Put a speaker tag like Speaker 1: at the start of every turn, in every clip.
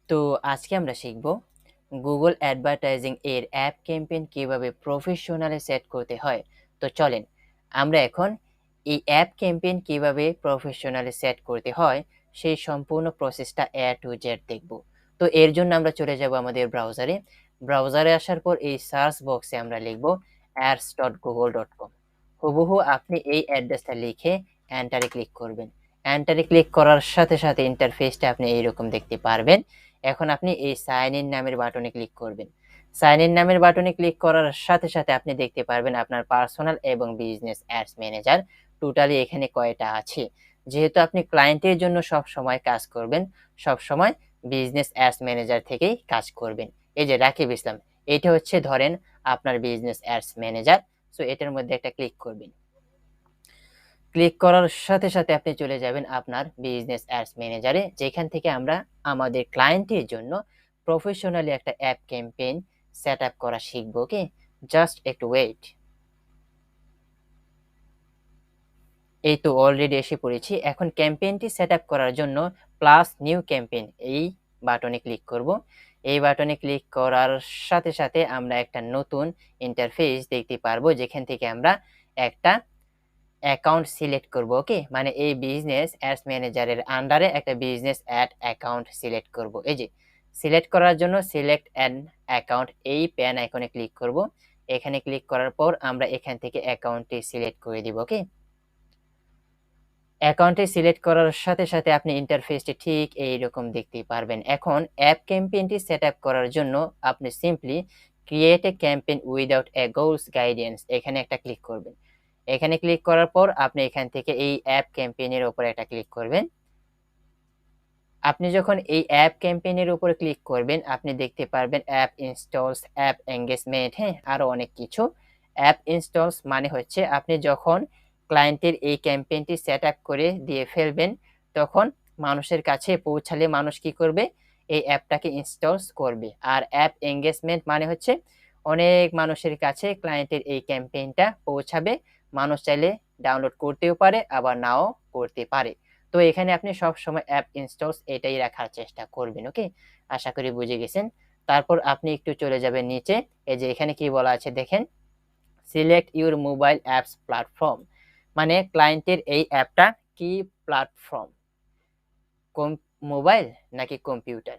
Speaker 1: তো আজকে আমরা শিখব গুগল অ্যাডভার্টাইজিং এর অ্যাপ ক্যাম্পেইন কিভাবে প্রফেশনালি সেট করতে হয়। তো চলেন আমরা এখন এই অ্যাপ ক্যাম্পেইন কিভাবে প্রফেশনালি সেট করতে হয় সেই সম্পূর্ণ প্রসেসটা এ টু জেড দেখব। তো এর জন্য আমরা চলে যাব আমাদের ব্রাউজারে আসার পর এই সার্চ বক্সে আমরা লিখব ads.google.com। হুবহু আপনি এই অ্যাড্রেসটা লিখে এন্টারে ক্লিক করবেন। এন্টারে ক্লিক করার সাথে সাথে ইন্টারফেসটা আপনি এইরকম দেখতে পারবেন। এখন আপনি এই সাইন ইন নামের বাটনে ক্লিক করবেন। সাইন ইন নামের বাটনে ক্লিক করার সাথে সাথে আপনি দেখতে পারবেন আপনার পার্সোনাল এবং বিজনেস অ্যাডস ম্যানেজার টোটালি এখানে কয়টা আছে। যেহেতু আপনি ক্লায়েন্টের জন্য সব সময় কাজ করবেন, সব সময় বিজনেস অ্যাডস ম্যানেজার থেকেই কাজ করবেন। এই যে রাকিব ইসলাম, এটা হচ্ছে ধরেন আপনার বিজনেস অ্যাডস ম্যানেজার। সো এটার মধ্যে একটা ক্লিক করবেন। ক্লিক করার সাথে সাথে আপনি চলে যাবেন আপনার বিজনেস অ্যাডস ম্যানেজারে, যেখান থেকে আমরা আমাদের ক্লায়েন্টের জন্য প্রফেশনালি একটা অ্যাপ ক্যাম্পেইন সেট আপ করা শিখবো। ওকে, জাস্ট একটু ওয়েট। এই তো অলরেডি এসে পড়েছি। এখন ক্যাম্পেইনটি সেট আপ করার জন্য প্লাস নিউ ক্যাম্পেইন এই বাটনে ক্লিক করব। এই বাটনে ক্লিক করার সাথে সাথে আমরা একটা নতুন ইন্টারফেস দেখতে পারবো, যেখান থেকে আমরা একটা অ্যাকাউন্ট সিলেক্ট করব। ওকে, মানে এই বিজনেস অ্যাডস ম্যানেজারের আন্ডারে একটা বিজনেস অ্যাড অ্যাকাউন্ট সিলেক্ট করব। এই যে সিলেক্ট করার জন্য সিলেক্ট অ্যান অ্যাকাউন্ট এই প্যান আইকনে ক্লিক করব। এখানে ক্লিক করার পর আমরা এখান থেকে অ্যাকাউন্টটি সিলেক্ট করে দিব। ওকে, অ্যাকাউন্টে সিলেক্ট করার সাথে সাথে আপনি ইন্টারফেসটি ঠিক এইরকম দেখতেই পারবেন। এখন অ্যাপ ক্যাম্পেইনটি সেট আপ করার জন্য আপনি simply create a campaign without a goals guidance এখানে একটা ক্লিক করবেন। এখানে ক্লিক করার পর আপনি এখান থেকে এই অ্যাপ ক্যাম্পেইনের উপর একটা ক্লিক করবেন। আপনি যখন এই অ্যাপ ক্যাম্পেইনের উপর ক্লিক করবেন আপনি দেখতে পারবেন অ্যাপ ইনস্টলস, অ্যাপ এঙ্গেজমেন্ট, হ্যাঁ আরো অনেক কিছু। অ্যাপ ইনস্টলস মানে হচ্ছে আপনি যখন ক্লায়েন্টের এই ক্যাম্পেইনটি সেট আপ করে দিয়ে ফেলবেন তখন মানুষের কাছে পৌঁছালে মানুষ কি করবে, এই অ্যাপটাকে ইনস্টলস করবে। আর অ্যাপ এঙ্গেজমেন্ট মানে হচ্ছে অনেক মানুষের কাছে ক্লায়েন্টের এই ক্যাম্পেইনটা পৌঁছাবে। মানুষ চাইলে ডাউনলোড করতেও পারে আবার নাও করতে পারে। তো এখানে আপনি সবসময় অ্যাপ ইনস্টলস এটাই রাখার চেষ্টা করবেন। ওকে, আশা করি বুঝে গেছেন। তারপর আপনি একটু চলে যাবেন নিচে। এই যে এখানে কি বলা আছে দেখেন, select your mobile apps platform, মানে ক্লায়েন্টের এই অ্যাপটা কি প্ল্যাটফর্ম, মোবাইল নাকি কম্পিউটার।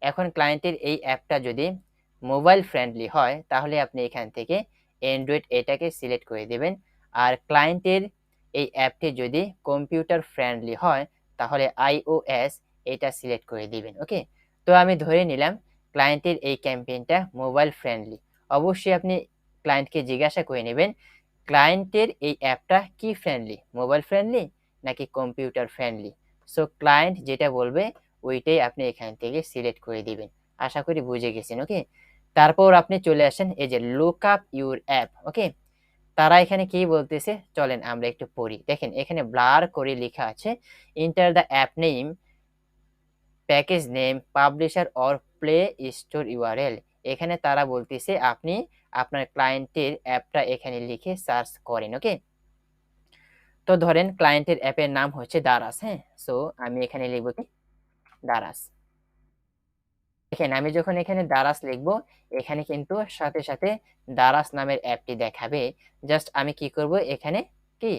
Speaker 1: এখন ক্লায়েন্টের এই অ্যাপটা যদি মোবাইল ফ্রেন্ডলি হয় তাহলে আপনি এখান থেকে অ্যান্ড্রয়েড এটাকে সিলেক্ট করে দেবেন। আর ক্লায়েন্টের এই অ্যাপটি যদি কম্পিউটার ফ্রেন্ডলি হয় তাহলে iOS এটা সিলেক্ট করে দিবেন। ওকে, তো আমি ধরে নিলাম ক্লায়েন্টের এই ক্যাম্পেইনটা মোবাইল ফ্রেন্ডলি। অবশ্যই আপনি ক্লায়েন্টকে জিজ্ঞাসা করে নেবেন ক্লায়েন্টের এই অ্যাপটা কি ফ্রেন্ডলি, মোবাইল ফ্রেন্ডলি নাকি কম্পিউটার ফ্রেন্ডলি। সো ক্লায়েন্ট যেটা বলবে ওইটাই আপনি এখান থেকে সিলেক্ট করে দিবেন। আশা করি বুঝে গেছেন। ওকে, তারপর আপনি চলে আসেন এই যে লুক আপ ইউর অ্যাপ। ওকে, তারা এখানে কি বলতেছে চলেন আমরা একটু পড়ি। দেখেন এখানে ব্লার করে লেখা আছে enter the app name, package name, publisher or play store URL. এখানে তারা বলতেছে আপনি আপনার ক্লায়েন্টের অ্যাপটা এখানে লিখে সার্চ করেন। ওকে, তো ধরেন ক্লায়েন্টের অ্যাপের নাম হচ্ছে দারাস। হ্যাঁ, সো আমি এখানে লিখব কি দারাস। দেখেন আমি যখন এখানে দারাস লিখব এখানে কিন্তু সাথে সাথে দারাস নামের অ্যাপটি দেখাবে। জাস্ট আমি কি করব এখানে কি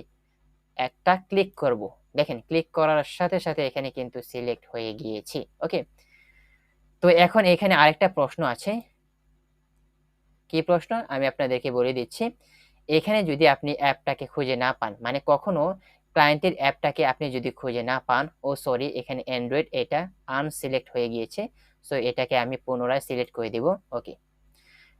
Speaker 1: একটা ক্লিক করব। দেখেন ক্লিক করার সাথে সাথে এখানে কিন্তু সিলেক্ট হয়ে গিয়েছি। ওকে, তো এখন এখানে আরেকটা প্রশ্ন আছে। কি প্রশ্ন আমি আপনাদেরকে বলে দিচ্ছি। এখানে যদি আপনি অ্যাপটাকে খুঁজে না পান, মানে কখনো ক্লায়েন্টের অ্যাপটাকে আপনি যদি খুঁজে না পান, ও সরি এখানে অ্যান্ড্রয়েড এটা আনসিলেক্ট হয়ে গিয়েছে। সো এটাকে আমি পুনরায় সিলেক্ট করে দিব। ওকে,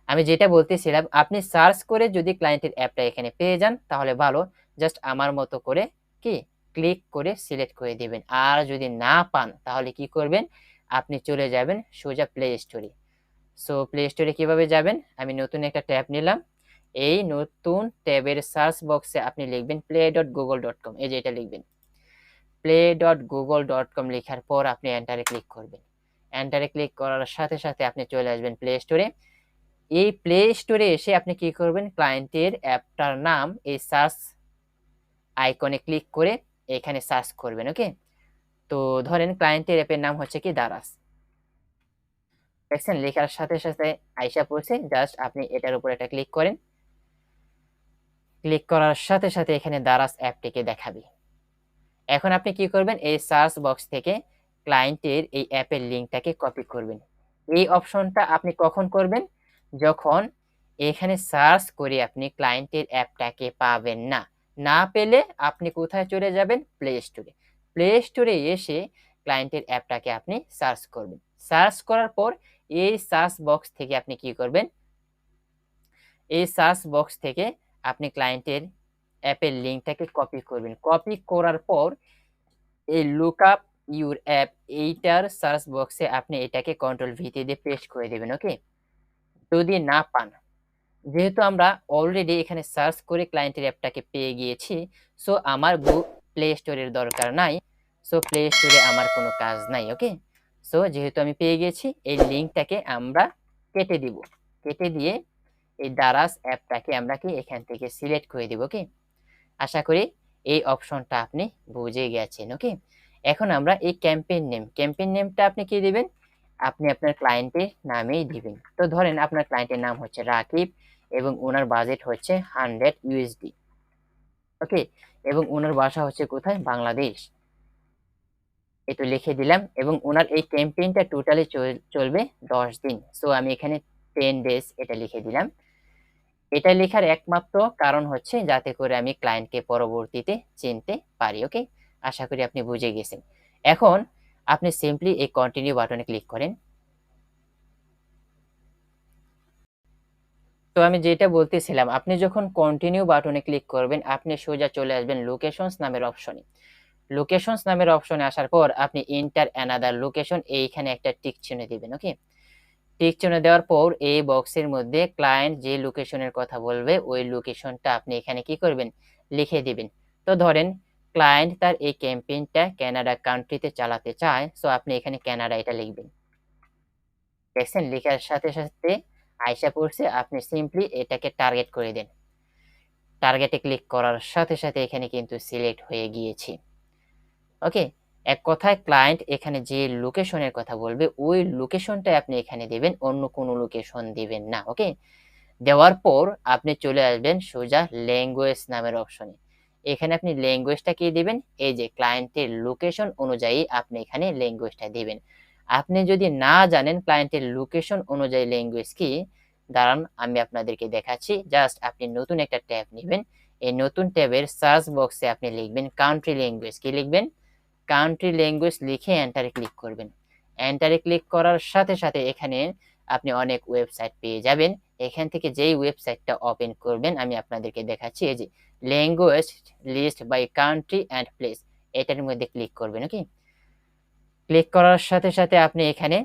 Speaker 1: আমি যেটা বলতেছিলাম আপনি সার্চ করে যদি ক্লায়েন্টের অ্যাপটা এখানে পেয়ে যান তাহলে ভালো। জাস্ট আমার মতো করে কি ক্লিক করে সিলেক্ট করে দিবেন। আর যদি না পান তাহলে কি করবেন, আপনি চলে যাবেন সোজা প্লে স্টোরে। সো প্লে স্টোরে কিভাবে যাবেন, আমি নতুন একটা ট্যাব নিলাম। এই নতুন ট্যাবের সার্চ বক্সে আপনি লিখবেন play.google.com। এই যে এটা লিখবেন play.google.com। লেখার পর আপনি এন্টারে ক্লিক করবেন। এন্টারে ক্লিক করার সাথে সাথে আপনি চলে আসবেন প্লে স্টোরে। এই প্লে স্টোরে এসে আপনি কি করবেন, ক্লায়েন্টের অ্যাপটার নাম এই সার্চ আইকনে ক্লিক করে এখানে সার্চ করবেন। ওকে, তো ধরেন ক্লায়েন্টের অ্যাপের নাম হচ্ছে কি দারাস। দেখছেন লেখার সাথে সাথে আইসা পড়ছে, জাস্ট আপনি এটার উপর একটা ক্লিক করেন। ক্লিক করার সাথে সাথে এখানে দারাজ অ্যাপটিকে দেখাবে। এখন আপনি কি করবেন, এই সার্চ বক্স থেকে ক্লায়েন্টের এই অ্যাপের লিঙ্কটাকে কপি করবেন। এই অপশনটা আপনি কখন করবেন, যখন এখানে সার্চ করে আপনি ক্লায়েন্টের অ্যাপটাকে পাবেন না। না পেলে আপনি কোথায় চলে যাবেন, প্লে স্টোরে। প্লে স্টোরে এসে ক্লায়েন্টের অ্যাপটাকে আপনি সার্চ করবেন। সার্চ করার পর এই সার্চ বক্স থেকে আপনি কি করবেন, এই সার্চ বক্স থেকে আপনি ক্লায়েন্টের অ্যাপের লিঙ্কটাকে কপি করবেন। কপি করার পর এই লুকআপ ইউর অ্যাপ এইটার সার্চ বক্সে আপনি এটাকে কন্ট্রোল ভিতে দিয়ে পেস্ট করে দেবেন। ওকে, যদি না পান, যেহেতু আমরা অলরেডি এখানে সার্চ করে ক্লায়েন্টের অ্যাপটাকে পেয়ে গিয়েছি, সো আমার প্লে স্টোরের দরকার নাই। সো প্লে স্টোরে আমার কোনো কাজ নাই। ওকে, সো যেহেতু আমি পেয়ে গেছি, এই লিঙ্কটাকে আমরা কেটে দিব। কেটে দিয়ে এই দারাজ অ্যাপটাকে আমরা কি এখান থেকে সিলেক্ট করে দিব। ওকে, আশা করি এই অপশনটা আপনি বুঝে গেছেন। ওকে, এখন আমরা এই ক্যাম্পেইন নেমটা আপনি কি দিবেন, আপনি আপনার ক্লায়েন্টের নামেই দিবেন। তো ধরেন আপনার ক্লায়েন্টের নাম হচ্ছে রাকিব এবং ওনার বাজেট হচ্ছে 100 ইউএসডি। ওকে, এবং ওনার বাসা হচ্ছে কোথায়, বাংলাদেশ। এটা লিখে দিলাম এবং ওনার এই ক্যাম্পেইনটা টোটালি চলবে 10 দিন। সো আমি এখানে 10 ডেজ এটা লিখে দিলাম। এটা লেখার একমাত্র কারণ হচ্ছে যাতে করে আমি ক্লায়েন্টকে পরবর্তীতে চিনতে পারি। ওকে, আশা করি আপনি বুঝে গেছেন। এখন আপনি সিম্পলি এই কন্টিনিউ বাটনে ক্লিক করেন। তো আমি যেটা বলতেছিলাম, আপনি যখন কন্টিনিউ বাটনে ক্লিক করবেন, আপনি সোজা চলে আসবেন লোকেশনস নামের অপশনে। লোকেশনস নামের অপশনে আসার পর আপনি এন্টার অ্যানাদার লোকেশন, এইখানে একটা টিক চিহ্ন দিবেন। ওকে, টিক চিহ্ন দেওয়ার পর এই বক্সের মধ্যে ক্লায়েন্ট যে লোকেশনের কথা বলবে ওই লোকেশনটা আপনি এখানে কি করবেন, লিখে দিবেন। তো ধরেন ক্লায়েন্ট তার এই ক্যাম্পেইনটা কানাডা কান্ট্রিতে চালাতে চায়, সো আপনি এখানে কানাডা এটা লিখবেন। দেখছেন লেখার সাথে সাথে আইসা পড়ছে, আপনি সিম্পলি এটাকে টার্গেট করে দেন। টার্গেটে ক্লিক করার সাথে সাথে এখানে কিন্তু সিলেক্ট হয়ে গিয়েছি। ওকে, এক কথায় ক্লায়েন্ট এখানে যে লোকেশনের কথা বলবে ওই লোকেশনটাই আপনি এখানে দিবেন, অন্য কোনো লোকেশন দিবেন না। ওকে, দেওয়ার পর আপনি চলে আসবেন সোজা ল্যাঙ্গুয়েজ নামের অপশনে। এখানে আপনি ল্যাঙ্গুয়েজটা কি দিবেন, এই যে ক্লায়েন্টের লোকেশন অনুযায়ী আপনি এখানে ল্যাঙ্গুয়েজটা দিবেন। আপনি যদি না জানেন ক্লায়েন্টের লোকেশন অনুযায়ী ল্যাঙ্গুয়েজ কি, দাঁড়ান আমি আপনাদেরকে দেখাচ্ছি। জাস্ট আপনি নতুন একটা ট্যাব নেবেন। এই নতুন ট্যাবের সার্চ বক্সে আপনি লিখবেন কান্ট্রি ল্যাঙ্গুয়েজ। কি লিখবেন, কান্ট্রি ল্যাঙ্গুয়েজ লিখে এন্টারে ক্লিক করবেন। এন্টারে ক্লিক করার সাথে সাথে এখানে আপনি অনেক ওয়েবসাইট পেয়ে যাবেন। এখান থেকে যেই ওয়েবসাইটটা ওপেন করবেন আমি আপনাদেরকে দেখাচ্ছি, এই যে language list by country and place, এটার মধ্যে ক্লিক করবেন। ওকে, ক্লিক করার সাথে সাথে আপনি এখানে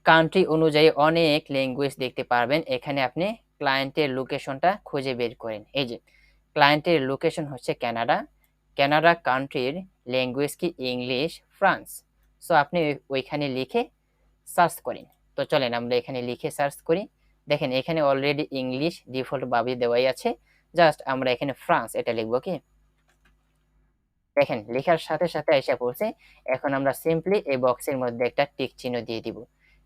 Speaker 1: কান্ট্রি অনুযায়ী অনেক ল্যাঙ্গুয়েজ দেখতে পারবেন। এখানে আপনি ক্লায়েন্টের লোকেশনটা খুঁজে বের করেন। এই যে ক্লায়েন্টের লোকেশন হচ্ছে কানাডা, কানাডা কান্ট্রির ল্যাঙ্গুয়েজ কি ইংলিশ, ফ্রান্স। সো আপনি ওইখানে লিখে সার্চ করেন। তো চলেন আমরা এখানে লিখে সার্চ করি। দেখেন এখানে অলরেডি ইংলিশ ডিফল্ট ভাবে দেওয়াই আছে, জাস্ট আমরা এখানে ফ্রান্স এটা লিখবো। কি দেখেন লেখার সাথে সাথে এসে পড়ছে। এখন আমরা সিম্পলি এই বক্সের মধ্যে একটা টিক চিহ্ন দিয়ে দিব।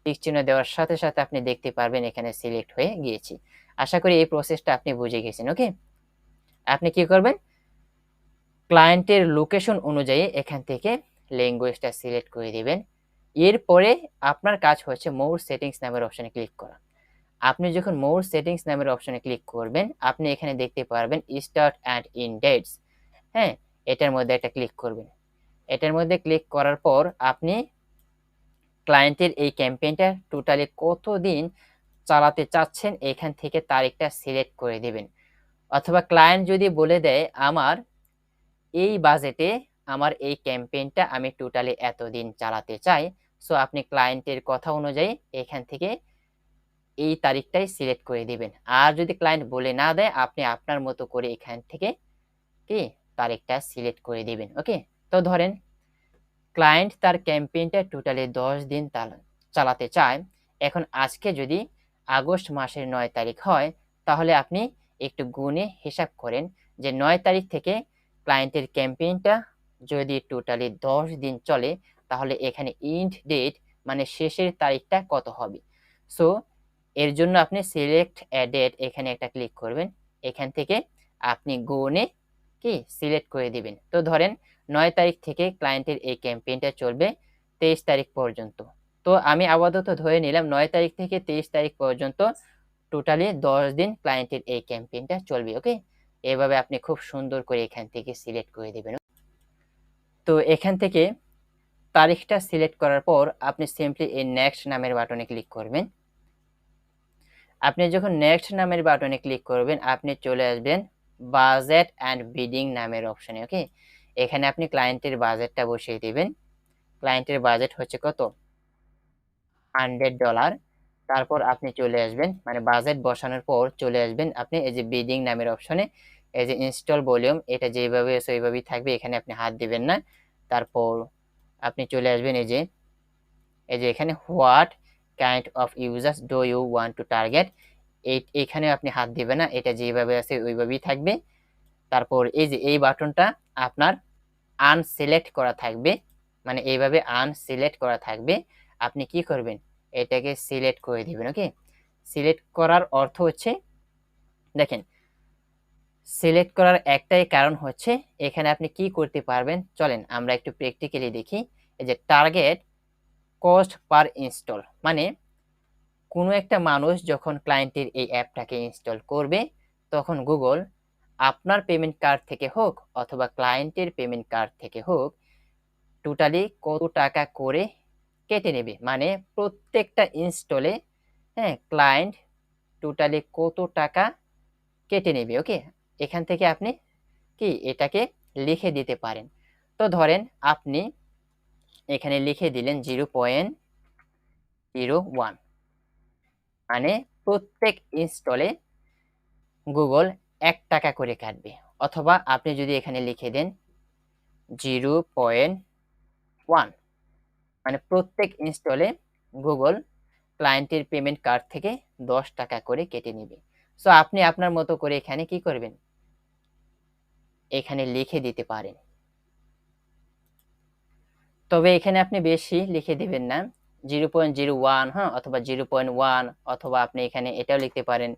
Speaker 1: টিক চিহ্ন দেওয়ার সাথে সাথে আপনি দেখতে পারবেন এখানে সিলেক্ট হয়ে গিয়েছি। আশা করি এই প্রসেসটা আপনি বুঝে গেছেন। ওকে, আপনি কি করবেন, ক্লায়েন্টের লোকেশন অনুযায়ী এখান থেকে ল্যাঙ্গুয়েজটা সিলেক্ট করে দিবেন। এরপরে আপনার কাজ হচ্ছে মোর সেটিংস নামের অপশনে ক্লিক করা। আপনি যখন মোর সেটিংস নামের অপশনে ক্লিক করবেন, আপনি এখানে দেখতে পারবেন স্টার্ট অ্যান্ড ইন ডেটস। হ্যাঁ, এটার মধ্যে একটা ক্লিক করবেন। এটার মধ্যে ক্লিক করার পর আপনি ক্লায়েন্টের এই ক্যাম্পেইনটা টোটালি কতদিন চালাতে চাচ্ছেন এখান থেকে তারিখটা সিলেক্ট করে দিবেন। অথবা ক্লায়েন্ট যদি বলে দেয় আমার এই বাজেটে আমার এই ক্যাম্পেইনটা আমি টোটালি এতদিন চালাতে চাই, সো আপনি ক্লায়েন্টের কথা অনুযায়ী এখান থেকে এই তারিখটাই সিলেক্ট করে দিবেন। আর যদি ক্লায়েন্ট বলে না দেয়, আপনি আপনার মতো করে এখান থেকে কি তারিখটা সিলেক্ট করে দিবেন। ওকে, তো ধরেন ক্লায়েন্ট তার ক্যাম্পেইনটা টোটালি 10 দিন চালাতে চায়। এখন আজকে যদি আগস্ট মাসের 9 তারিখ হয়, তাহলে আপনি একটু গুণে হিসাব করেন যে 9 তারিখ থেকে ক্লায়েন্টের ক্যাম্পেইনটা যদি টোটালি 10 দিন চলে, তাহলে এখানে ইন্ড ডেট মানে শেষের তারিখটা কত হবে। সো এর জন্য আপনি সিলেক্ট এ ডেট এখানে একটা ক্লিক করবেন। এখান থেকে আপনি গুণে কি সিলেক্ট করে দিবেন। তো ধরেন 9 তারিখ থেকে ক্লায়েন্টের এই ক্যাম্পেইনটা চলবে 23 তারিখ পর্যন্ত। তো আমি আপাতত ধরে নিলাম 9 তারিখ থেকে 23 তারিখ পর্যন্ত টোটালি 10 দিন ক্লায়েন্টের এই ক্যাম্পেইনটা চলবে। ওকে, এভাবে আপনি খুব সুন্দর করে এখান থেকে সিলেক্ট করে দিবেন। তো এখান থেকে তারিখটা সিলেক্ট করার পর আপনি সিম্পলি এই নেক্সট নামের বাটনে ক্লিক করবেন। আপনি যখন নেক্সট নামের বাটনে ক্লিক করবেন আপনি চলে আসবেন বাজেট অ্যান্ড বিডিং নামের অপশনে। ওকে, এখানে আপনি ক্লায়েন্টের বাজেটটা বসিয়ে দিবেন। ক্লায়েন্টের বাজেট হচ্ছে কত, $100। তারপর আপনি চলে আসবেন, মানে বাজেট বসানোর পর চলে আসবেন আপনি এই যে বিডিং নামের অপশনে। এই যে ইনস্টল ভলিউম, এটা যেভাবে আছে ওইভাবেই থাকবে, এখানে আপনি হাত দিবেন না। তারপর আপনি চলে আসবেন এই যে এখানে what kind of users do you want to target, এইখানে আপনি হাত দিবেন না, এটা যেভাবে আছে ওইভাবেই থাকবে। তারপর এই যে এই বাটনটা আপনার আনসিলেক্ট করা থাকবে, মানে এইভাবে আনসিলেক্ট করা থাকবে। আপনি কি করবেন, এটাকে সিলেক্ট করে দিবেন। ওকে, সিলেক্ট করার অর্থ হচ্ছে, দেখেন সিলেক্ট করার একটাই কারণ হচ্ছে এখানে আপনি কি করতে পারবেন, চলেন আমরা একটু প্র্যাকটিক্যালি দেখি। এই যে টার্গেট কস্ট পার ইনস্টল, মানে কোনো একটা মানুষ যখন ক্লায়েন্টের এই অ্যাপটাকে ইনস্টল করবে তখন গুগল আপনার পেমেন্ট কার্ড থেকে হোক অথবা ক্লায়েন্টের পেমেন্ট কার্ড থেকে হোক টোটালি কত টাকা করে কেটে নেবে, মানে প্রত্যেকটা ইনস্টলে, হ্যাঁ, ক্লায়েন্ট টোটালি কত টাকা কেটে নেবে। ওকে, এখান থেকে আপনি কি এটাকে লিখে দিতে পারেন। তো ধরেন আপনি এখানে লিখে দিলেন 0.01, মানে প্রত্যেক ইনস্টলে গুগল 1 টাকা করে কাটবে। অথবা আপনি যদি এখানে লিখে দেন 0.1, মানে প্রত্যেক ইনস্টলে গুগল ক্লায়েন্টের পেমেন্ট কার্ড থেকে 10 টাকা করে কেটে নেবে। সো আপনি আপনার মতো করে এখানে কি করবেন, এখানে লিখে দিতে পারেন। তবে এখানে আপনি বেশি লিখে দিবেন না, 0.01, হ্যাঁ, অথবা 0.1, অথবা আপনি এখানে এটাও লিখতে পারেন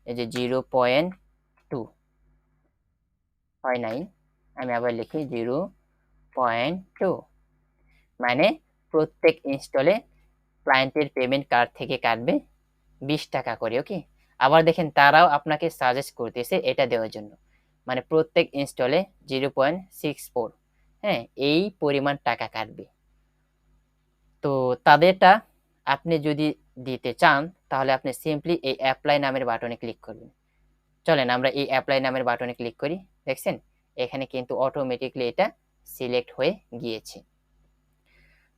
Speaker 1: এই যে 0.2, হয় নাই, আমি আবার লিখি 0.2, মানে প্রত্যেক ইনস্টলে ক্লায়েন্টের পেমেন্ট কার্ড থেকে কাটবে 20 টাকা করে। ওকে, আবার দেখেন তারাও আপনাকে সাজেস্ট করতেছে এটা দেওয়ার জন্য, মানে প্রত্যেক ইনস্টলে 0.64, হ্যাঁ, এই পরিমাণ টাকা কাটবে। তো তাদেরটা আপনি যদি দিতে চান তাহলে আপনি সিম্পলি এই অ্যাপ্লাই নামের বাটনে ক্লিক করবেন। চলেন আমরা এই অ্যাপ্লাই নামের বাটনে ক্লিক করি। দেখছেন এখানে কিন্তু অটোমেটিকলি এটা সিলেক্ট হয়ে গিয়েছে।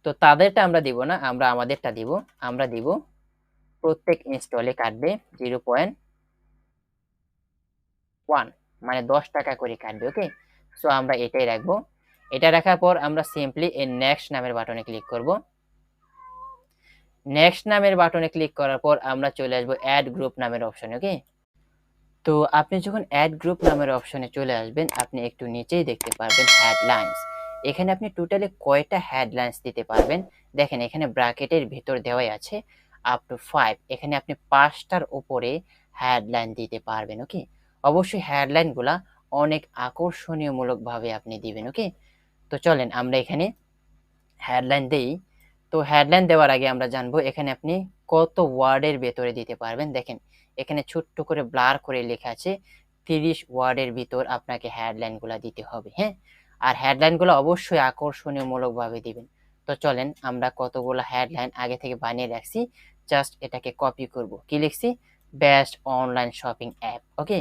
Speaker 1: তো তাদেরটা আমরা দিব না, আমরা আমাদেরটা দিব। আমরা দিব প্রত্যেক ইনস্টলে কাটবে 0.1, মানে 10 টাকা করে কাটবে। ওকে, সো আমরা এটাই রাখবো। এটা রাখার পর আমরা সিম্পলি এই নেক্সট নামের বাটনে ক্লিক করব। নেক্সট নামের বাটনে ক্লিক করার পর আমরা চলে আসবো অ্যাড গ্রুপ নামের অপশনে। ওকে, তো আপনি যখন অ্যাড গ্রুপ নামের অপশনে চলে আসবেন আপনি একটু নিচেই দেখতে পারবেন হেডলাইন্স। এখানে আপনি টোটালি কয়টা হেডলাইন্স দিতে পারবেন, দেখেন এখানে ব্র্যাকেটের ভিতর দেওয়াই আছে আপ টু 5, এখানে আপনি 5টার উপরে হেডলাইন দিতে পারবেন। ওকে, অবশ্যই হেডলাইনগুলা অনেক আকর্ষণীয়মূলক ভাবে আপনি দিবেন। ওকে, তো চলেন আমরা এখানে হেডলাইন দেই। তো হেডলাইন দেওয়ার আগে আমরা জানবো এখানে আপনি কত ওয়ার্ডের ভেতরে দিতে পারবেন। দেখেন এখানে ছোট্ট করে ব্লার করে লেখা আছে 30 ওয়ার্ডের ভিতর আপনাকে হেডলাইনগুলো দিতে হবে। হ্যাঁ, আর হেডলাইনগুলো অবশ্যই আকর্ষণীয়মূলক ভাবে দিবেন। তো চলেন আমরা কতগুলো হেডলাইন আগে থেকে বানিয়ে রাখছি, জাস্ট এটাকে কপি করব। কি লিখছি, বেস্ট অনলাইন শপিং অ্যাপ। ওকে,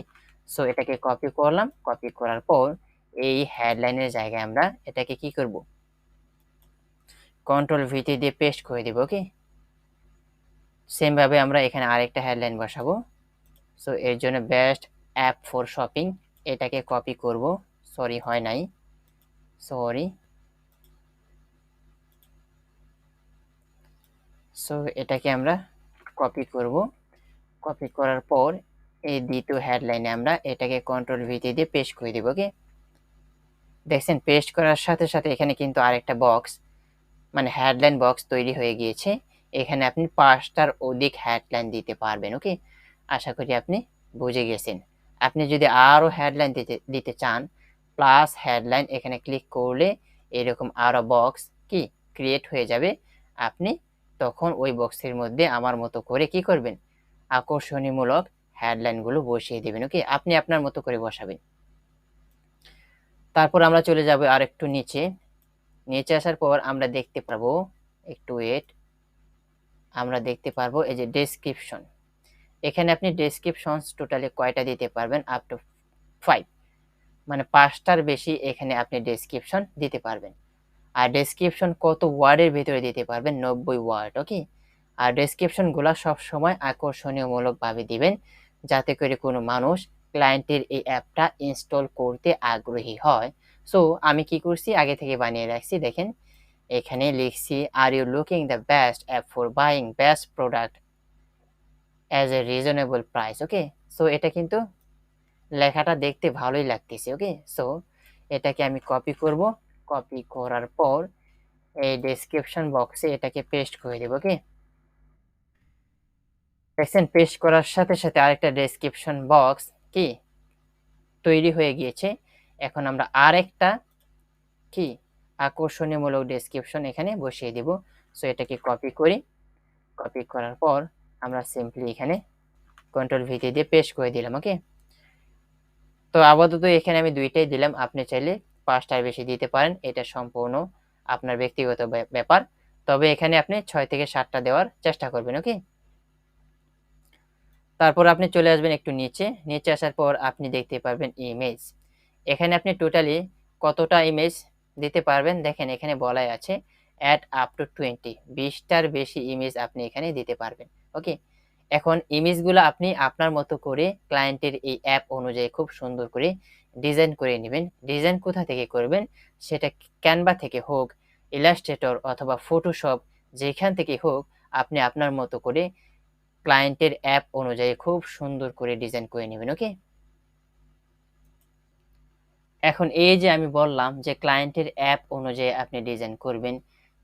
Speaker 1: সো এটাকে কপি করলাম। কপি করার পর এই হেডলাইনের জায়গায় আমরা এটাকে কি করব, কন্ট্রোল ভিটি দিয়ে পেস্ট করে দিব। ওকে, সেম ভাবে আমরা এখানে আরেকটা হেডলাইন বসাবো। সো এর জন্য বেস্ট অ্যাপ ফর শপিং, এটাকে কপি করব। সরি হয় নাই, সরি। সো এটাকে আমরা কপি করব। কপি করার পর এই দ্বিতীয় হেডলাইনে আমরা এটাকে কন্ট্রোল ভিটি দিয়ে পেস্ট করে দিব। ওকে, দেখছেন পেস্ট করার সাথে সাথে এখানে কিন্তু আরেকটা বক্স মানে হেডলাইন বক্স তৈরি হয়ে গিয়েছে। এখানে আপনি 5টার অধিক হেডলাইন দিতে পারবেন। ওকে, আশা করি আপনি বুঝে গেছেন। আপনি যদি আরো হেডলাইন দিতে চান, প্লাস হেডলাইন এখানে ক্লিক করলে এরকম আরো বক্স কি ক্রিয়েট হয়ে যাবে। আপনি তখন ওই বক্সের মধ্যে আমার মতো করে কি করবেন, আকর্ষণীয়মূলক হেডলাইনগুলো বসিয়ে দেবেন। ওকে, আপনি আপনার মতো করে বসাবেন। তারপর আমরা চলে যাব আরেকটু নিচে। নিচে আসার পর আমরা দেখতে পাবো, একটু ওয়েট, আমরা দেখতে পারবো এই যে ডেসক্রিপশন। এখানে আপনি ডেসক্রিপশন টোটালি কয়টা দিতে পারবেন, আপ টু 5, মানে 5টার বেশি এখানে আপনি ডেসক্রিপশন দিতে পারবেন। আর ডেসক্রিপশন কত ওয়ার্ডের ভিতরে দিতে পারবেন, 90 ওয়ার্ড। ওকে, আর ডেসক্রিপশন গুলা সব সময় আকর্ষণীয়মূলক ভাবে দিবেন, যাতে করে কোনো মানুষ ক্লায়েন্টের এই অ্যাপটা ইনস্টল করতে আগ্রহী হয়। সো আমি কি করছি, আগে থেকে বানিয়ে রাখছি। দেখেন এখানে লিখছি, are you looking the best app for buying best product as a reasonable price. Okay, so এটা কিন্তু লেখাটা দেখতে ভালোই লাগতেছে। ওকে, সো এটাকে আমি কপি করব। কপি করার পর এই ডেসক্রিপশন বক্সে এটাকে পেস্ট করে দেব। ওকে, দেখছেন পেস্ট করার সাথে সাথে আরেকটা ডেসক্রিপশন বক্স কি তৈরি হয়ে গিয়েছে। এখন আমরা আরেকটা কি আকর্ষণীয়মূলক ডেসক্রিপশন এখানে বসিয়ে দেব। সো এটাকে কপি করি। কপি করার পর আমরা সিম্পলি এখানে কন্ট্রোল ভি দিয়ে পেস্ট করে দিলাম। ওকে, তো আপাতত এখানে আমি 2টাই দিলাম, আপনি চাইলে 5টার বেশি দিতে পারেন, এটা সম্পূর্ণ আপনার ব্যক্তিগত ব্যাপার। তবে এখানে আপনি 6 থেকে 7টা দেওয়ার চেষ্টা করবেন। ওকে, তারপর আপনি চলে আসবেন একটু নিচে। নিচে আসার পর আপনি দেখতে পারবেন ইমেজ। এখানে আপনি টোটালি কতটা ইমেজ দিতে পারবেন, দেখেন এখানে বলাই আছে অ্যাড আপ টু 20টার বেশি ইমেজ আপনি এখানে দিতে পারবেন। ওকে, এখন ইমেজগুলো আপনি আপনার মতো করে ক্লায়েন্টের এই অ্যাপ অনুযায়ী খুব সুন্দর করে ডিজাইন করে নেবেন। ডিজাইন কোথা থেকে করবেন, সেটা ক্যানভা থেকে হোক, ইলাস্ট্রেটর অথবা ফটোশপ, যেখান থেকে হোক আপনি আপনার মতো করে ক্লায়েন্টের অ্যাপ অনুযায়ী খুব সুন্দর করে ডিজাইন করে নেবেন। ওকে, এখন এই যে আমি বললাম যে ক্লায়েন্টের অ্যাপ অনুযায়ী আপনি ডিজাইন করবেন।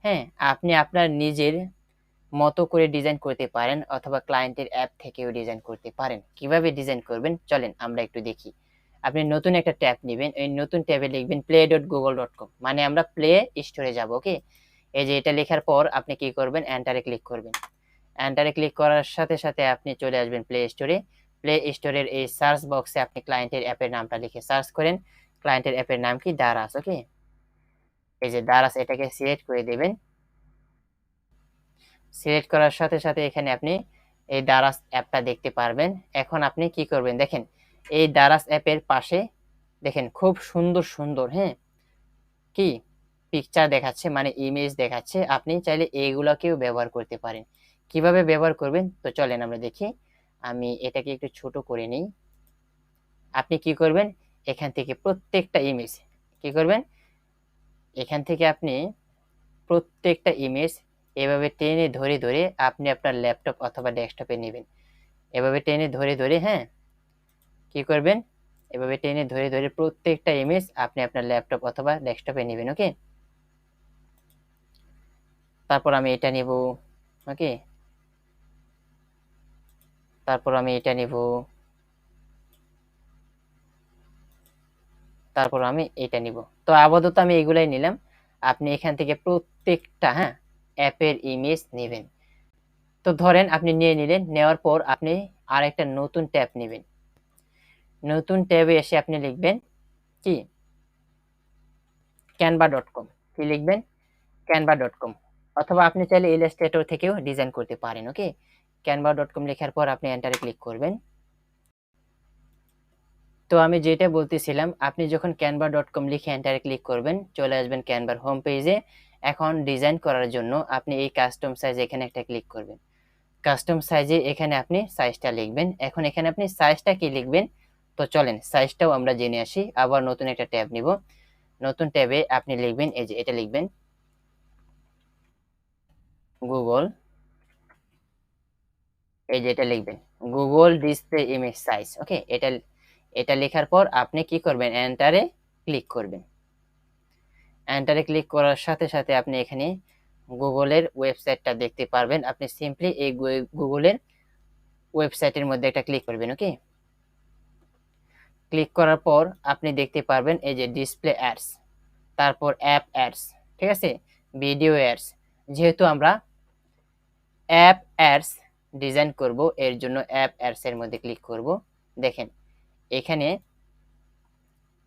Speaker 1: হ্যাঁ, আপনি আপনার নিজের মতো করে ডিজাইন করতে পারেন অথবা ক্লায়েন্টের অ্যাপ থেকেও ডিজাইন করতে পারেন। কিভাবে ডিজাইন করবেন চলেন আমরা একটু দেখি। আপনি নতুন একটা ট্যাব নেবেন, এই নতুন ট্যাবে লিখবেন play.google.com, মানে আমরা প্লে স্টোরে যাব। ওকে, এই যে এটা লেখার পর আপনি কি করবেন, এন্টারে ক্লিক করবেন। এন্টারে ক্লিক করার সাথে সাথে আপনি চলে আসবেন প্লে স্টোরে। প্লে স্টোরের এই সার্চ বক্সে আপনি ক্লায়েন্টের অ্যাপের নামটা লিখে সার্চ করেন। ক্লায়েন্টের অ্যাপের নাম কি, দারাস। ওকে, এই যে দারাস, এটাকে সিলেক্ট করে দেবেন। সিলেক্ট করার সাথে সাথে এখানে আপনি এই দারাস অ্যাপটা দেখতে পারবেন। এখন আপনি কি করবেন, দেখেন এই দারাস অ্যাপের পাশে দেখেন খুব সুন্দর সুন্দর হ্যাঁ কি পিকচার দেখাচ্ছে, মানে ইমেজ দেখাচ্ছে। আপনি চাইলে এইগুলাকেও ব্যবহার করতে পারেন। কিভাবে ব্যবহার করবেন তো চলেন আমরা দেখি। আমি এটাকে একটু ছোট করে নিই। আপনি কি করবেন, এখান থেকে প্রত্যেকটা ইমেজ কি করবেন, এখান থেকে আপনি প্রত্যেকটা ইমেজ এভাবে টেনে ধরে ধরে আপনি আপনার ল্যাপটপ অথবা ডেস্কটপে নেবেন। এভাবে টেনে ধরে ধরে হ্যাঁ কি করবেন, এভাবে টেনে ধরে ধরে প্রত্যেকটা ইমেজ আপনি আপনার ল্যাপটপ অথবা ডেস্কটপে নেবেন। ওকে, তারপর আমি এটা নিব। ওকে, তারপর আমি এটা নিব, তারপর আমি এটা নিব। তো আপাতত আমি এগুলাই নিলাম। আপনি এখান থেকে প্রত্যেকটা অ্যাপের ইমেজ নেবেন। তো ধরেন আপনি নিয়ে নিলেন, নেওয়ার পর আপনি আরেকটা নতুন ট্যাব নেবেন। নতুন ট্যাবে এসে আপনি লিখবেন কি canva.com, কি লিখবেন canva.com, অথবা আপনি চাইলে ইলাস্ট্রেটর থেকেও ডিজাইন করতে পারেন। ওকে, canva.com লেখার পর আপনি এন্টারে ক্লিক করবেন। তো আমি যেটা বলতেছিলাম, আপনি যখন canva.com লিখে এন্টারে ক্লিক করবেন চলে আসবেন ক্যানভার হোম পেজে। এখন ডিজাইন করার জন্য আপনি এই কাস্টম সাইজ এখানে একটা ক্লিক করবেন। কাস্টম সাইজে এখানে আপনি সাইজটা লিখবেন। এখন এখানে আপনি সাইজটা কি লিখবেন তো চলেন সাইজটাও আমরা জেনে আসি। আবার নতুন একটা ট্যাব নিব। নতুন ট্যাবে আপনি লিখবেন এই যে এটা লিখবেন গুগল, এই যে এটা লিখবেন গুগল ডিসপ্লে ইমেজ সাইজ। ওকে, এটা এটা লেখার পর আপনি কি করবেন, এন্টারে ক্লিক করবেন। এন্টারে ক্লিক করার সাথে সাথে আপনি এখানে গুগলের ওয়েবসাইটটা দেখতে পারবেন। আপনি সিম্পলি এই গুগলের ওয়েবসাইটের মধ্যে একটা ক্লিক করবেন। ওকে, ক্লিক করার পর আপনি দেখতে পারবেন এই যে ডিসপ্লে অ্যাডস, তারপর অ্যাপ অ্যাডস, ঠিক আছে, ভিডিও অ্যাডস। যেহেতু আমরা অ্যাপ অ্যাডস ডিজাইন করব, এর জন্য অ্যাপ অ্যাডস এর মধ্যে ক্লিক করব। দেখেন এখানে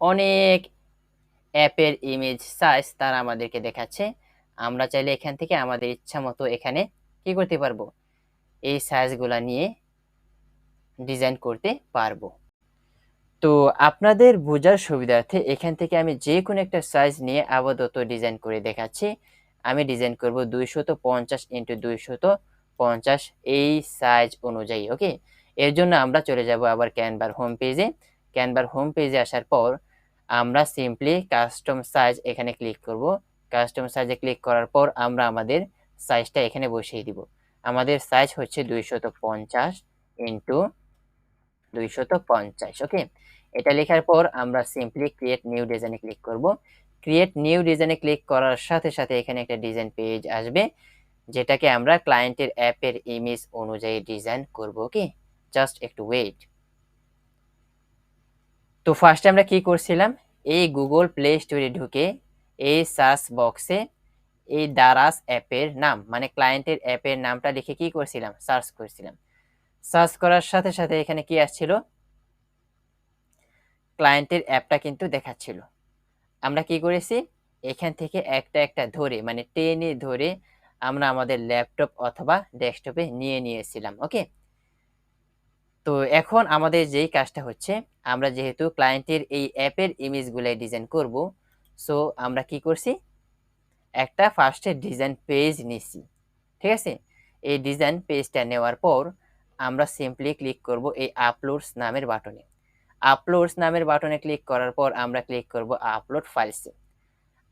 Speaker 1: অনেক অ্যাপের ইমেজ সাইজ তারা আমাদেরকে দেখাচ্ছে। আমরা চাইলে এখান থেকে আমাদের ইচ্ছা মতো এখানে কি করতে পারবো, এই সাইজগুলা নিয়ে ডিজাইন করতে পারবো। তো আপনাদের বোঝার সুবিধার্থে এখান থেকে আমি যে কোনো একটা সাইজ নিয়ে আপাতত ডিজাইন করে দেখাচ্ছি। আমি ডিজাইন করব 250 ইন্টু 250 এই সাইজ অনুযায়ী। ওকে, এর জন্য আমরা চলে যাব আবার ক্যানভার হোম পেজে। ক্যানভার হোম পেজে আসার পর আমরা সিম্পলি কাস্টম সাইজ এখানে ক্লিক করব। কাস্টম সাইজে ক্লিক করার পর আমরা আমাদের সাইজটা এখানে বসিয়ে দিব। আমাদের সাইজ হচ্ছে 250 ইন্টু 250। ওকে, এটা লেখার পর আমরা সিম্পলি ক্রিয়েট নিউ ডিজাইনে ক্লিক করব। ক্রিয়েট নিউ ডিজাইনে ক্লিক করার সাথে সাথে এখানে একটা ডিজাইন পেজ আসবে, যেটাকে আমরা ক্লায়েন্টের অ্যাপের ইমেজ অনুযায়ী ডিজাইন করব। ওকে, জাস্ট একটু ওয়েট। তো ফার্স্টে আমরা কি করছিলাম, এই গুগল প্লে স্টোরে ঢুকে এই সার্চ বক্সে এই দারাজ অ্যাপের নাম মানে ক্লায়েন্টের অ্যাপের নামটা লিখে কি করছিলাম, সার্চ করছিলাম। সার্চ করার সাথে সাথে এখানে কি আসছিল, ক্লায়েন্টের অ্যাপটা কিন্তু দেখাচ্ছিল। আমরা কি করেছি, এখান থেকে একটা একটা ধরে মানে টেনে ধরে আমরা আমাদের ল্যাপটপ অথবা ডেস্কটপে নিয়ে নিয়েছিলাম। ওকে, তো এখন আমাদের যেই কাজটা হচ্ছে, আমরা যেহেতু ক্লায়েন্টের এই অ্যাপের ইমেজগুলাই ডিজাইন করব, সো আমরা কি করছি, একটা ফার্স্টে ডিজাইন পেজ নিছি। ঠিক আছে, এই ডিজাইন পেজটা নেওয়ার পর আমরা সিম্পলি ক্লিক করব এই আপলোডস নামের বাটনে। আপলোডস নামের বাটনে ক্লিক করার পর আমরা ক্লিক করব আপলোড ফাইলসে।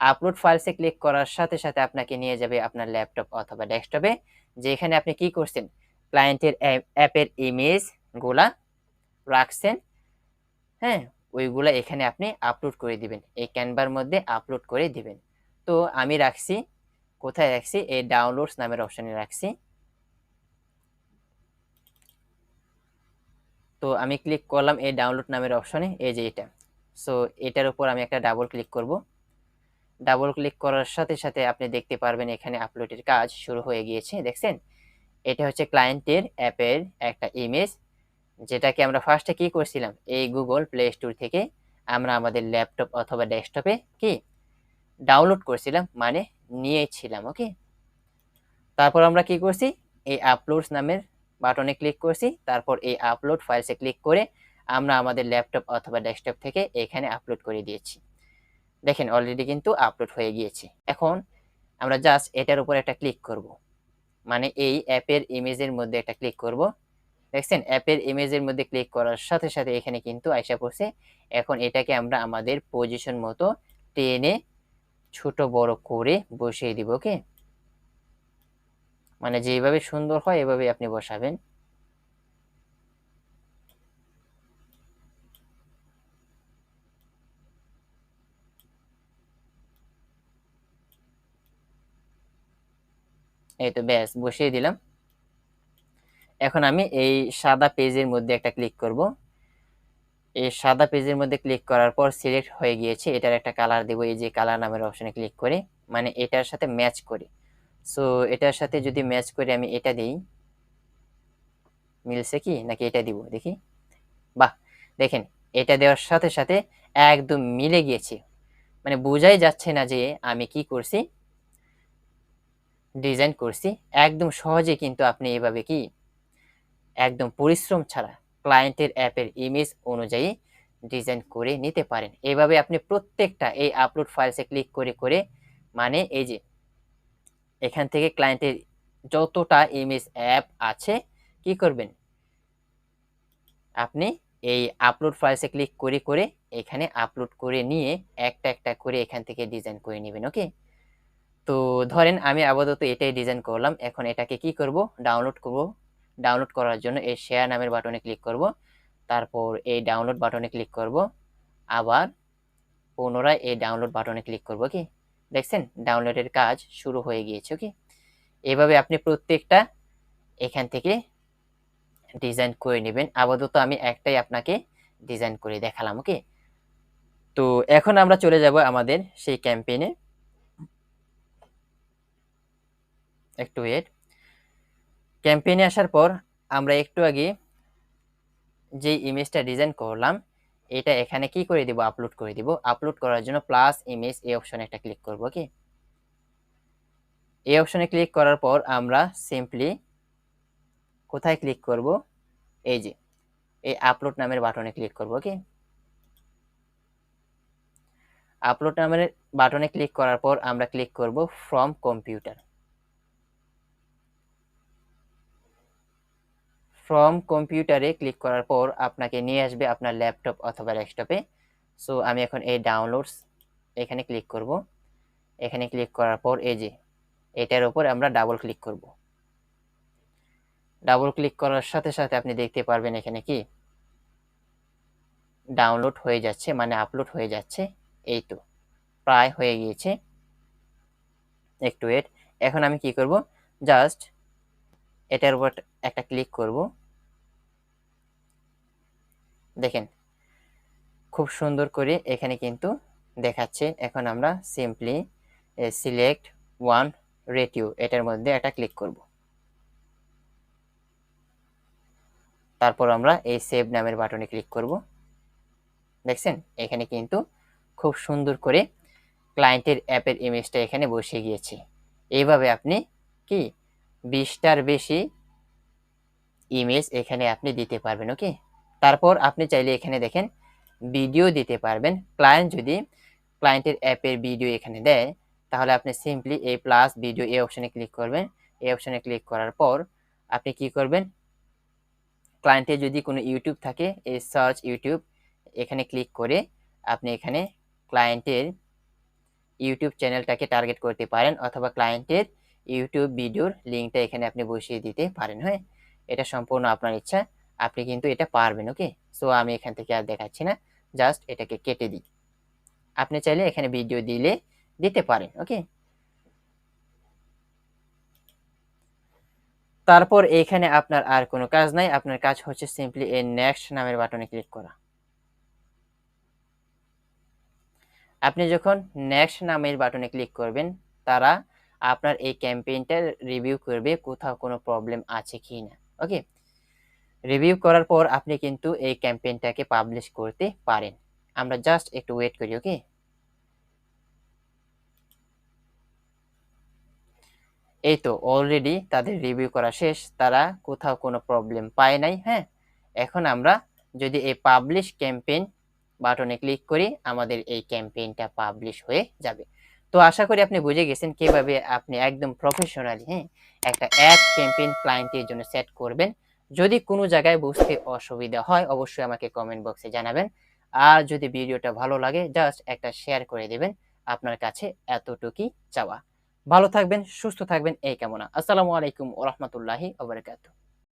Speaker 1: আপলোড ফাইলসে ক্লিক করার সাথে সাথে আপনাকে নিয়ে যাবে আপনার ল্যাপটপ অথবা ডেস্কটপে, যেখানে আপনি কি করছেন, ক্লায়েন্টের অ্যাপের ইমেজ গুলা রাখছেন। হ্যাঁ, ওইগুলা এখানে আপনি আপলোড করে দিবেন, এই ক্যানভার মধ্যে আপলোড করে দিবেন। তো আমি রাখছি, কোথায় রাখছি, এই ডাউনলোডস নামের অপশনে রাখছি। তো আমি ক্লিক করলাম এই ডাউনলোড নামের অপশনে, এই যে এটা। সো এটার উপর আমি একটা ডাবল ক্লিক করব। ডাবল ক্লিক করার সাথে সাথে আপনি দেখতে পারবেন এখানে আপলোডের কাজ শুরু হয়ে গিয়েছে। দেখছেন, এটা হচ্ছে ক্লায়েন্টের অ্যাপের একটা ইমেজ, যেটাকে আমরা ফার্স্টে কি করছিলাম, এই গুগল প্লে স্টোর থেকে আমরা আমাদের ল্যাপটপ অথবা ডেস্কটপে কি ডাউনলোড করছিলাম মানে নিয়েছিলাম। ওকে, তারপর আমরা কি করছি, এই আপলোডস নামের বাটনে ক্লিক করছি, তারপর এই আপলোড ফাইলসে ক্লিক করে আমরা আমাদের ল্যাপটপ অথবা ডেস্কটপ থেকে এখানে আপলোড করে দিয়েছি। দেখেন অলরেডি কিন্তু আপলোড হয়ে গিয়েছে। এখন আমরা জাস্ট এটার উপর একটা ক্লিক করব, মানে এই অ্যাপের ইমেজের মধ্যে একটা ক্লিক করব। দেখছেন, অ্যাপের ইমেজের মধ্যে ক্লিক করার সাথে সাথে এখানে কিন্তু আইসা পড়ছে। এখন এটাকে আমরা আমাদের পজিশন মতো টেনে ছোট বড় করে বসিয়ে দিব। ওকে, মানে যেভাবে সুন্দর হয় এভাবে আপনি বসাবেন। এই তো ব্যাস বসিয়ে দিলাম। এখন আমি এই সাদা পেজের মধ্যে একটা ক্লিক করব। এই সাদা পেজের মধ্যে ক্লিক করার পর সিলেক্ট হয়ে গিয়েছে, এটার একটা কালার দেব, এই যে কালার নামের অপশনে ক্লিক করে, মানে এটার সাথে ম্যাচ করে। সো এটার সাথে যদি ম্যাচ করে আমি এটা দিই, মিলছে কি নাকি এটা দিব দেখি। বাহ, দেখেন এটা দেওয়ার সাথে সাথে একদম মিলে গিয়েছে, মানে বোঝাই যাচ্ছে না যে আমি কি করছি, ডিজাইন করছি। একদম সহজে কিন্তু আপনি এভাবে কি একদম পরিশ্রম ছাড়া ক্লায়েন্টের অ্যাপের ইমেজ অনুযায়ী ডিজাইন করে নিতে পারেন। এভাবে আপনি প্রত্যেকটা এই আপলোড ফাইলসে ক্লিক করে করে মানে এই যে এখান থেকে ক্লায়েন্টের যতটা ইমেজ অ্যাপ আছে কি করবেন, আপনি এই আপলোড ফাইলসে ক্লিক করে করে এখানে আপলোড করে নিয়ে একটা একটা করে এখান থেকে ডিজাইন করে নেবেন। ওকে, তো ধরেন আমি আপাতত এটাই ডিজাইন করলাম, এখন এটাকে কি করব, ডাউনলোড করব। ডাউনলোড করার জন্য এই শেয়ার নামের বাটনে ক্লিক করব, তারপর এই ডাউনলোড বাটনে ক্লিক করব, আবার পুনরায় এই ডাউনলোড বাটনে ক্লিক করব। কি দেখছেন ডাউনলোডের কাজ শুরু হয়ে গিয়েছে। ওকে, এভাবে আপনি প্রত্যেকটা এখান থেকে ডিজাইন করে নেবেন। আপাতত আমি একটাই আপনাকে ডিজাইন করে দেখালাম। ওকে, তো এখন আমরা চলে যাব আমাদের সেই ক্যাম্পেইনে। একটু ওয়েট। ক্যাম্পেইনে আসার পর আমরা একটু আগে যে ইমেজটা ডিজাইন করলাম এটা এখানে কি করে দিব, আপলোড করে দিব। আপলোড করার জন্য প্লাস ইমেজ এই অপশনে একটা ক্লিক করব। ওকে, এই অপশনে ক্লিক করার পর আমরা সিম্পলি কোথায় ক্লিক করব, এই যে এই আপলোড নামের বাটনে ক্লিক করব। ওকে, আপলোড নামের বাটনে ক্লিক করার পর আমরা ক্লিক করব ফ্রম কম্পিউটার। ফ্রম কম্পিউটারে ক্লিক করার পর আপনাকে নিয়ে আসবে আপনার ল্যাপটপ অথবা ডেস্কটপে। সো আমি এখন এই ডাউনলোডস এখানে ক্লিক করব। এখানে ক্লিক করার পর এই যে এটার উপর আমরা ডাবল ক্লিক করব। ডাবল ক্লিক করার সাথে সাথে আপনি দেখতে পারবেন এখানে কি ডাউনলোড হয়ে যাচ্ছে, মানে আপলোড হয়ে যাচ্ছে। এই তো প্রায় হয়ে গিয়েছে। একটু ওয়েট। এখন আমি কি করব, জাস্ট এটার উপর একটা ক্লিক করব। দেখেন খুব সুন্দর করে এখানে কিন্তু দেখাচ্ছে। এখন আমরা সিম্পলি সিলেক্ট ওয়ান রেটিও এটার মধ্যে একটা ক্লিক করব। তারপর আমরা এই সেভ নামের বাটনে ক্লিক করব। দেখছেন এখানে কিন্তু খুব সুন্দর করে ক্লায়েন্টের অ্যাপের ইমেজটা এখানে বসে গিয়েছে। এইভাবে আপনি কি 20টার বেশি ইমেজ এখানে আপনি দিতে পারবেন। ওকে, তারপর আপনি চাইলে এখানে দেখেন ভিডিও দিতে পারবেন। ক্লায়েন্ট যদি ক্লায়েন্টের অ্যাপের ভিডিও এখানে দেয় তাহলে আপনি সিম্পলি এই প্লাস ভিডিও এই অপশনে ক্লিক করবেন। এই অপশনে ক্লিক করার পর আপনি কি করবেন, ক্লায়েন্টের যদি কোনো ইউটিউব থাকে এই সার্চ ইউটিউব এখানে ক্লিক করে আপনি এখানে ক্লায়েন্টের ইউটিউব চ্যানেলটাকে টার্গেট করতে পারেন অথবা ক্লায়েন্টের ইউটিউব ভিডিওর লিঙ্কটা এখানে আপনি বসিয়ে দিতে পারেন। হ্যাঁ, এটা সম্পূর্ণ আপনার ইচ্ছা, আপনি কিন্তু এটা পারবেন। ওকে, সো আমি এখান থেকে আর দেখাচ্ছি না, জাস্ট এটাকে কেটে দিই। আপনি চাইলে এখানে ভিডিও দিলে দিতে পারেন। ওকে, তারপর এখানে আপনার আর কোনো কাজ নাই, আপনার কাজ হচ্ছে সিম্পলি এই নেক্সট নামের বাটনে ক্লিক করা। আপনি যখন নেক্সট নামের বাটনে ক্লিক করবেন তারা আপনার এই ক্যাম্পেইনটার রিভিউ করবে কোথাও কোনো প্রবলেম আছে কি না। ওকে, রিভিউ করার পর আপনি কিন্তু এই ক্যাম্পেইনটাকে পাবলিশ করতে পারেন। আমরা জাস্ট একটু ওয়েট করি। ওকে, এই তো অলরেডি তাদের রিভিউ করা শেষ, তারা কোথাও কোনো প্রবলেম পায় নাই। হ্যাঁ, এখন আমরা যদি এই পাবলিশ ক্যাম্পেইন বাটনে ক্লিক করি আমাদের এই ক্যাম্পেইনটা পাবলিশ হয়ে যাবে। তো আশা করি আপনি বুঝে গেছেন কিভাবে আপনি একদম প্রফেশনালি একটা অ্যাড ক্যাম্পেইন ক্লায়েন্টের জন্য সেট করবেন। যদি কোনো জায়গায় বুঝতে অসুবিধা হয় অবশ্যই আমাকে কমেন্ট বক্সে জানাবেন। আর যদি ভিডিওটা ভালো লাগে জাস্ট একটা শেয়ার করে দেবেন। আপনার কাছে এতটুকুই চাওয়া। ভালো থাকবেন, সুস্থ থাকবেন এই কামনা। আসসালামু আলাইকুম ওয়া রাহমাতুল্লাহি ওয়া বারাকাতুহু।